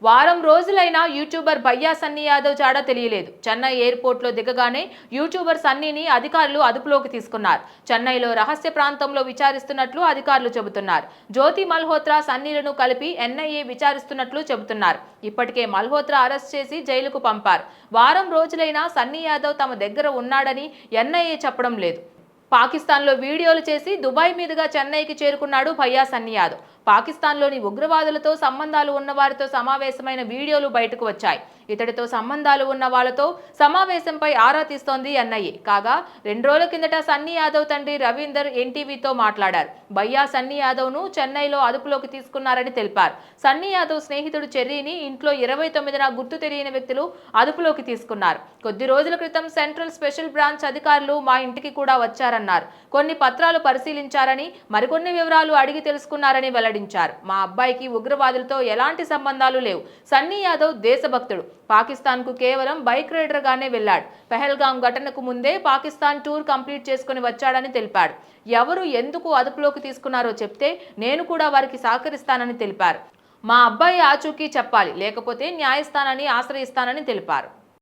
వారం రోజులైనా యూట్యూబర్ భయ్యా సన్నీ యాదవ్ జాడ తెలియలేదు. చెన్నై ఎయిర్పోర్ట్లో దిగగానే యూట్యూబర్ సన్నీని అధికారులు అదుపులోకి తీసుకున్నారు. చెన్నైలో రహస్య ప్రాంతంలో విచారిస్తున్నట్లు అధికారులు చెబుతున్నారు. జ్యోతి మల్హోత్రా సన్నీలను కలిపి ఎన్ఐఏ విచారిస్తున్నట్లు చెబుతున్నారు. ఇప్పటికే మల్హోత్రా అరెస్ట్ చేసి జైలుకు పంపారు. వారం రోజులైనా సన్నీ యాదవ్ తమ దగ్గర ఉన్నాడని ఎన్ఐఏ చెప్పడం లేదు. పాకిస్తాన్లో వీడియోలు చేసి దుబాయ్ మీదుగా చెన్నైకి చేరుకున్నాడు భయ్యా సన్నీ యాదవ్. పాకిస్తాన్లోని ఉగ్రవాదులతో సంబంధాలు ఉన్న వారితో సమావేశమైన వీడియోలు బయటకు వచ్చాయి. ఇతడితో సంబంధాలు ఉన్న వాళ్లతో సమావేశంపై ఆరా తీస్తోంది ఎన్ఐఏ. కాగా 2 రోజుల కిందట సన్నీ యాదవ్ తండ్రి రవీందర్ ఎన్టీవీతో మాట్లాడారు. భయ్యా సన్నీ యాదవ్ను చెన్నైలో అదుపులోకి తీసుకున్నారని తెలిపారు. సన్నీ యాదవ్ స్నేహితుడు చెర్రీని ఇంట్లో 29న గుర్తు తెలియని వ్యక్తులు అదుపులోకి తీసుకున్నారు. కొద్ది రోజుల క్రితం సెంట్రల్ స్పెషల్ బ్రాంచ్ అధికారులు మా ఇంటికి కూడా వచ్చారన్నారు. కొన్ని పత్రాలు పరిశీలించారని, మరికొన్ని వివరాలు అడిగి తెలుసుకున్నారని వెల్లడించారు. మా అబ్బాయికి ఉగ్రవాదులతో ఎలాంటి సంబంధాలు లేవు. సన్నీ యాదవ్ దేశభక్తుడు. పాకిస్తాన్కు కేవలం బైక్ రైడర్ గానే వెళ్లాడు. పెహల్గాం ఘటనకు ముందే పాకిస్తాన్ టూర్ కంప్లీట్ చేసుకుని వచ్చాడని తెలిపాడు. ఎవరు ఎందుకు అదుపులోకి తీసుకున్నారో చెప్తే నేను కూడా వారికి సహకరిస్తానని తెలిపారు. మా అబ్బాయి ఆచూకీ చెప్పాలి, లేకపోతే న్యాయస్థానాన్ని ఆశ్రయిస్తానని తెలిపారు.